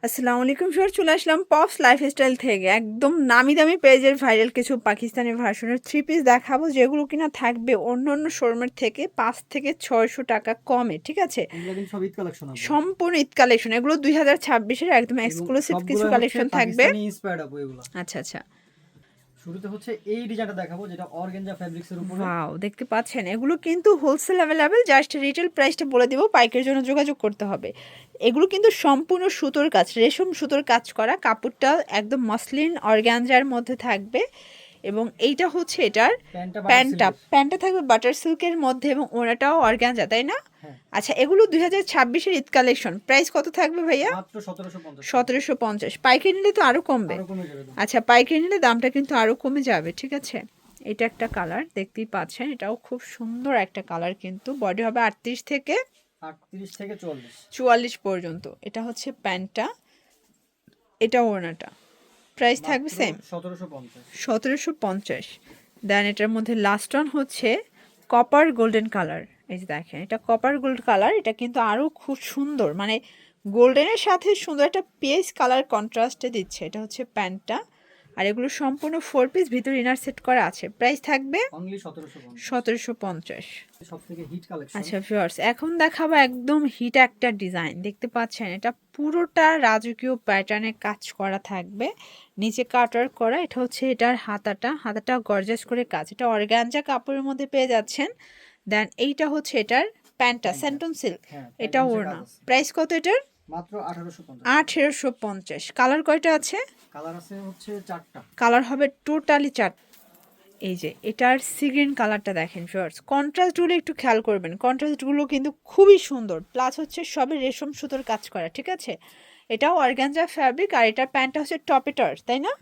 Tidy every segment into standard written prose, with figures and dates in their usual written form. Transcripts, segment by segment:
আসসালামু আলাইকুম স্যার, চলে আসলাম পপস লাইফস্টাইল থেকে একদম নামি দামি পেজের ভাইরাল কিছু পাকিস্তানি ভার্সনের থ্রি পিস দেখাবো, যেগুলো কিনা থাকবে অন্য অন্য শোরুমের থেকে 500 থেকে 600 টাকা কমে। ঠিক আছে, এগুলো কিন্তু সব ঈদ কালেকশন আপু। সম্পূর্ণ ঈদ কালেকশন। এগুলো 2026-এর একদম এবং এক্সক্লুসিভ কিছু সবগুলোই হচ্ছে কালেকশন থাকবে। পাকিস্তানি ইন্সপায়ার্ড আপু এগুলো। আচ্ছা আচ্ছা, শুরুতে হচ্ছে এই ডিজাইনটা দেখাবো, যেটা অর্গানজা ফেব্রিক্স এর উপরে। ওয়াও, দেখতে পাচ্ছেন এগুলো কিন্তু হোলসেল অ্যাভেলেবেল। জাস্ট রিটেল প্রাইসটা বলে দিব, পাইকারের জন্য যোগাযোগ করতে হবে। এগুলো কিন্তু সম্পূর্ণ সুতোর কাজ, রেশম সুতোর কাজ করা। কাপড়টা একদম মসলিন অর্গানজার মধ্যে থাকবে। এবং এইটা হচ্ছে এটার প্যান্টটা থাকবে বাটার সিল্কের মধ্যে, এবং ওনাটাও অর্গানজা, তাই না? হ্যাঁ। আচ্ছা, এগুলো 2026-এর ঈদ কালেকশন। প্রাইস কত থাকবে ভাইয়া? মাত্র 1750। 1750। পাইকারি নিলে তো আরো কমবে। আচ্ছা, পাইকারি নিলে দামটা কিন্তু আরো কমে যাবে। ঠিক আছে, এটা একটা কালার দেখতেই পাচ্ছেন, এটাও খুব সুন্দর একটা কালার। কিন্তু বডি হবে 38 থেকে 44 পর্যন্ত। এটা হচ্ছে প্যান্টটা, এটা ওড়নাটা। প্রাইস থাকবে সেম 1750। দেন এটার মধ্যে লাস্ট ওয়ান হচ্ছে কপার গোল্ডেন কালার। এই যে দেখেন, এটা কপার গোল্ড কালার। এটা কিন্তু আরও খুব সুন্দর, মানে গোল্ডেনের সাথে সুন্দর একটা পেস কালার কন্ট্রাস্টে দিচ্ছে। এটা হচ্ছে প্যান্টটা। আর এগুলো সম্পূর্ণ 4 পিস, ভিতরে ইনার সেট করা আছে। প্রাইস থাকবে 1750। আচ্ছা ভিউয়ার্স, এখন দেখাবো একদম হিট একটা ডিজাইন। দেখতে পাচ্ছেন, এটা পুরোটা রাজকীয় প্যাটার্নে কাজ করা থাকবে, নিচে কাটার করা। এটা হচ্ছে এটার হাতাটা গর্জাস করে কাজ। এটা অর্গানজা কাপড়ের মধ্যে পেয়ে যাচ্ছেন। দেন এইটা হচ্ছে এটার প্যান্টটা, সেন্টন সিল্ক। এটা ওড়না। প্রাইস কত এটার? মাত্র 1850। কালার কয়টা আছে? কালার আছে হচ্ছে 4টা। কালার হবে টোটালি 4। এই যে এটার সি গ্রিন কালারটা দেখেন ভিউয়ার্স, কন্ট্রাস্টগুলো একটু খেয়াল করবেন। কন্ট্রাস্টগুলো কিন্তু খুবই সুন্দর, প্লাস হচ্ছে সবে রেশম সুতোর কাজ করা। ঠিক আছে, এটাও অর্গানজা ফ্যাব্রিক। আর এটার প্যান্টটা হচ্ছে টপেটার, তাই না?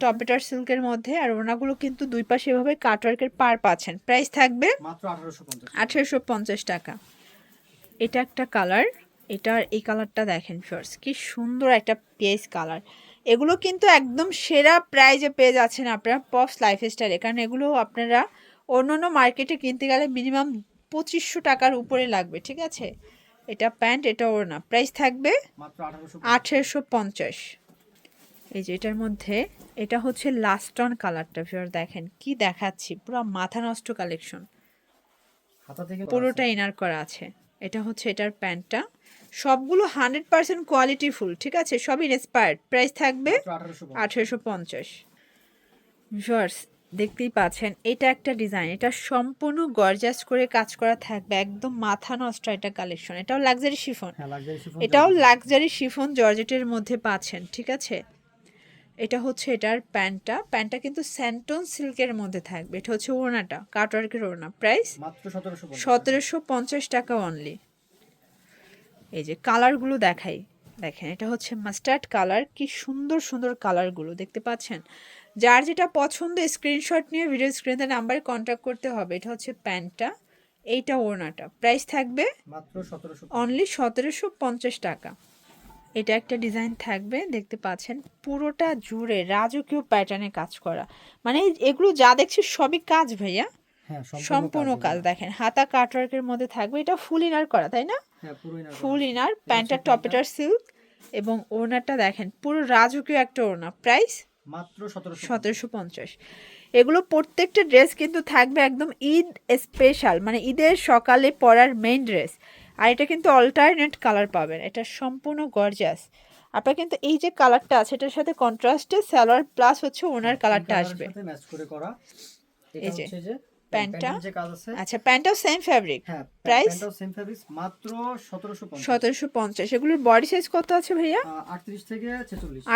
টপেটার সিল্কের মধ্যে। আর ওনাগুলো কিন্তু দুই পাশে এভাবে কাটওয়ার্কের পার পাচ্ছেন। প্রাইস থাকবে মাত্র 1850 টাকা। এটা একটা কালার, এটার এই কালারটা দেখেন ফার্স্ট, কি সুন্দর একটা পেস কালার। এগুলো কিন্তু একদম সেরা প্রাইজে পেয়ে যাচ্ছেন আপনারা পপস লাইফস্টাইলে। কারণ এগুলো আপনারা অন্য অন্য মার্কেটে কিনতে গেলে মিনিমাম 2500 টাকার উপরে লাগবে। ঠিক আছে, এটা প্যান্ট, এটা ওড়না। প্রাইস থাকবে মাত্র 1850। এই যে এটার মধ্যে এটা হচ্ছে লাস্ট অন কালারটা। ফিওর দেখেন কি দেখাচ্ছি, পুরো মাথা নষ্ট কালেকশন। পুরোটা ইনার করা আছে। এটা হচ্ছে এটার প্যান্টটা। সবগুলো 100% কোয়ালিটি ফুল। ঠিক আছে, সবই ইন্সপায়ার্ড। প্রাইস থাকবে 1850। ভিউয়ার্স, দেখতেই পাচ্ছেন, এটা একটা ডিজাইন। এটা সম্পূর্ণ গর্জাস করে কাজ করা থাকবে, একদম মাথা নষ্ট এটা কালেকশন। এটাও লাক্সারি শিফন। এটাও লাক্সারি শিফন জর্জেটের মধ্যে পাচ্ছেন। ঠিক আছে, এটা হচ্ছে এটার প্যান্টটা কিন্তু স্যান্টন সিল্কের মধ্যে থাকবে। এটা হচ্ছে ওড়নাটা, কাটওয়ার্কের ওড়না। প্রাইস মাত্র 1750 টাকা অনলি। এই যে কালারগুলো দেখাই, দেখেন এটা হচ্ছে মাস্টার্ড কালার। কি সুন্দর সুন্দর কালারগুলো দেখতে পাচ্ছেন। যার যেটা পছন্দ স্ক্রিনশট নিয়ে ভিডিও স্ক্রিনে নাম্বারে কন্ট্যাক্ট করতে হবে। এটা হচ্ছে প্যান্টটা, এইটা ওড়নাটা। প্রাইস থাকবে মাত্র অনলি 1750 টাকা। এটা একটা ডিজাইন থাকবে, দেখতে পাচ্ছেন পুরোটা জুড়ে রাজকীয় প্যাটার্নে কাজ করা। মানে এগুলো যা দেখছি সবই কাজ ভাইয়া, সম্পূর্ণ কাজ। দেখেন হাতা কাটওয়ার্কের মধ্যে থাকবে। এটা ফুল ইনার করা, তাই না? ফুল ইনার। প্যান্টটা টপেটার সিল্ক এবং ওড়নাটা দেখেন পুরো রাজকীয় একটা ওড়না। প্রাইস মাত্র 1750। এগুলো প্রত্যেকটা ড্রেস কিন্তু থাকবে একদম ঈদ স্পেশাল, মানে ঈদের সকালে পরার মেইন ড্রেস। আর এটা কিন্তু অল্টারনেট কালার পাবেন, এটা সম্পূর্ণ গর্জিয়াস। আপনার কিন্তু এই যে কালারটা আছে এটার সাথে কন্ট্রাস্টে সালোয়ার প্লাস হচ্ছে ওনার কালারটা আসবে। এই যে প্যান্টটা, আচ্ছা প্যান্টটাও সেম ফ্যাব্রিক। প্রাইস মাত্র 1750। এগুলোর বডি সাইজ কত আছে ভাইয়া?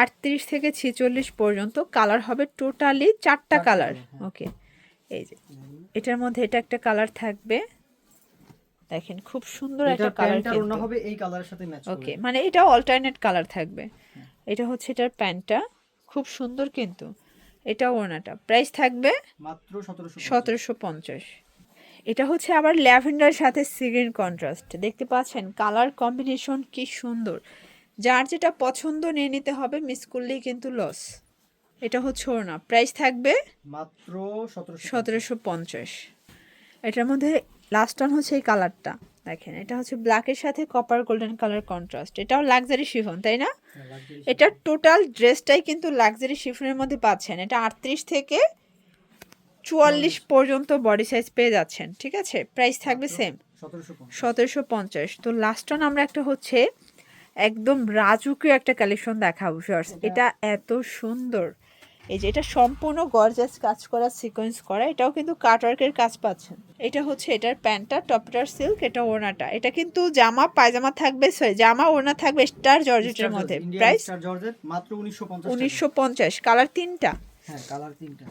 38 থেকে 46 পর্যন্ত। কালার হবে টোটালি 4টা কালার। ওকে, এই যে এটার মধ্যে এটা একটা কালার থাকবে, দেখেন খুব সুন্দর একটা কালার কিন্তু হবে এই কালারের সাথে ম্যাচ করবে। ওকে, মানে এটা অল্টারনেট কালার থাকবে। এটা হচ্ছে এটার প্যান্টটা, খুব সুন্দর কিন্তু। এটা ওড়নাটা। প্রাইস থাকবে মাত্র 1750। এটা হচ্ছে আবার ল্যাভেন্ডার সাথে সিগ্রিন কন্ট্রাস্ট। দেখতে পাচ্ছেন কালার কম্বিনেশন কি সুন্দর। যার যেটা পছন্দ নিয়ে নিতে হবে, মিস করলেই কিন্তু লস। এটা হচ্ছে ওড়না। প্রাইস থাকবে মাত্র 1750। এটার মধ্যে লাস্ট অন হচ্ছে এই কালারটা দেখেন, এটা হচ্ছে ব্ল্যাকের সাথে কপার গোল্ডেন কালার কন্ট্রাস্ট, এটাও লাক্সারি শিফন তাই না? এটা টোটাল ড্রেসটাই কিন্তু লাক্সারি শিফনের মধ্যে পাচ্ছেন। এটা 38 থেকে 44 পর্যন্ত বডি সাইজ পেয়ে যাচ্ছেন, ঠিক আছে? প্রাইস থাকবে সেম 1750। তো লাস্ট অন আমরা একটা হচ্ছে একদম রাজুকীয় একটা কালেকশন দেখাবো ভিউয়ার্স। এটা এত সুন্দর, এই যে এটা সম্পূর্ণ গর্জাস কাজ করা, সিকোয়েন্স করা, এটাও কিন্তু কাটওয়ার্কের কাজ পাচ্ছেন। এটা হচ্ছে এটার প্যান্টটা, টপটার সিল্ক, এটা ওড়নাটা। এটা কিন্তু জামা পায়জামা থাকবে, সরি জামা ওড়না থাকবে স্টার জর্জেটের মধ্যে। প্রাইস স্টার জর্জেট মাত্র 1950 1950। কালার তিনটা। হ্যাঁ কালার তিনটা।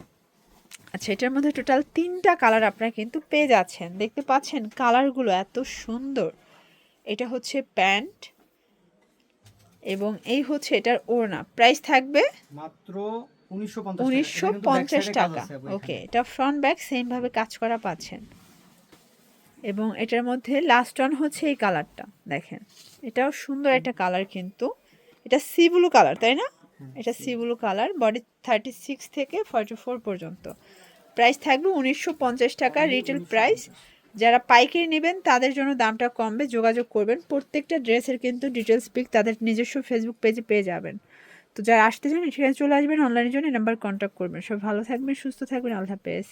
আচ্ছা, এটার মধ্যে টোটাল তিনটা কালার আপনারা কিন্তু পেয়ে যাচ্ছেন, দেখতে পাচ্ছেন কালারগুলো এত সুন্দর। এটা হচ্ছে প্যান্ট এবং এই হচ্ছে এটার ওড়না। প্রাইস থাকবে মাত্র 1950 1950 টাকা। ওকে, এটা ফ্রন্ট ব্যাক সেম ভাবে কাজ করা পাচ্ছেন। এবং এটার মধ্যে লাস্ট ওয়ান হচ্ছে এই কালারটা দেখেন, এটাও সুন্দর একটা কালার, কিন্তু এটা সি ব্লু কালার তাই না? এটা সি ব্লু কালার, বডি 36 থেকে 44 পর্যন্ত। প্রাইস থাকবে 1950 টাকা রিটেল প্রাইস। যারা পাইকারি নেবেন তাদের জন্য দামটা কমবে, যোগাযোগ করবেন। প্রত্যেকটা ড্রেসের কিন্তু ডিটেলস পিক তাদের নিজস্ব ফেসবুক পেজে পেয়ে যাবেন। তো যারা আসতে চান সেখানে চলে আসবেন, অনলাইনের জন্য নাম্বার কন্ট্যাক্ট করবেন। সব ভালো থাকবেন, সুস্থ থাকবেন, আল্লাহ হাফেজ।